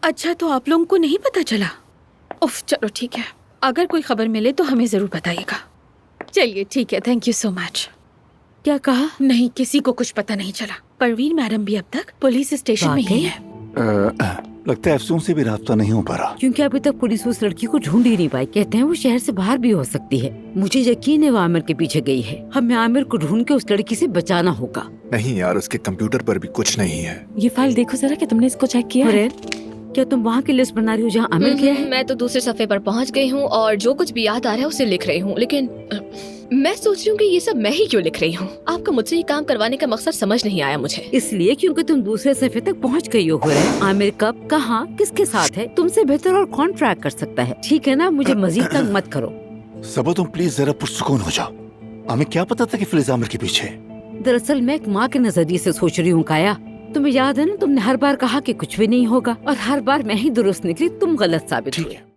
اچھا تو آپ لوگوں کو نہیں پتا چلا؟ اوف چلو ٹھیک ہے، اگر کوئی خبر ملے تو ہمیں ضرور بتائیے گا۔ چلیے ٹھیک ہے، تھینک یو سو مچ۔ کیا کہا؟ نہیں کسی کو کچھ پتا نہیں چلا۔ پروین میڈم بھی اب تک پولیس اسٹیشن میں ہی ہے۔ لگتا ہے افسون سے بھی رابطہ نہیں ہو پا رہا، کیونکہ ابھی تک پولیس اس لڑکی کو ڈھونڈ ہی نہیں پائی۔ کہتے ہیں وہ شہر سے باہر بھی ہو سکتی ہے۔ مجھے یقین ہے وہ عامر کے پیچھے گئی ہے۔ ہمیں عامر کو ڈھونڈ کے اس لڑکی سے بچانا ہوگا۔ نہیں یار، اس کے کمپیوٹر پر بھی کچھ نہیں ہے۔ یہ فائل دیکھو ذرا کہ تم نے اس کو چیک کیا ہے؟ حورین، کیا تم وہاں کی لسٹ بنا رہی ہو جہاں عامر گیا ہے؟ میں تو دوسرے صفحے پر پہنچ گئی ہوں اور جو کچھ بھی یاد آ رہا ہے اسے لکھ رہی ہوں، لیکن میں سوچ رہی ہوں کہ یہ سب میں ہی کیوں لکھ رہی ہوں۔ آپ کو مجھ سے یہ کام کروانے کا مقصد سمجھ نہیں آیا مجھے۔ اس لیے کیونکہ تم دوسرے صفحے تک پہنچ گئی ہو۔ حورین، عامر کب، کہاں، کس کے ساتھ ہے، تم سے بہتر اور کون ٹریک کر سکتا ہے؟ ٹھیک ہے نا، مجھے مزید تنگ مت کرو۔ سبا تم پلیز ذرا پرسکون ہو جاؤ۔ ہمیں کیا پتا تھا کہ فلیز عامر کے پیچھے ہے؟ دراصل میں ایک ماں کے نظریے سے سوچ رہی ہوں کایا۔ تمہیں یاد ہے نا، تم نے ہر بار کہا کہ کچھ بھی نہیں ہوگا اور ہر بار میں ہی درست نکلی، تم غلط ثابت ہوئی۔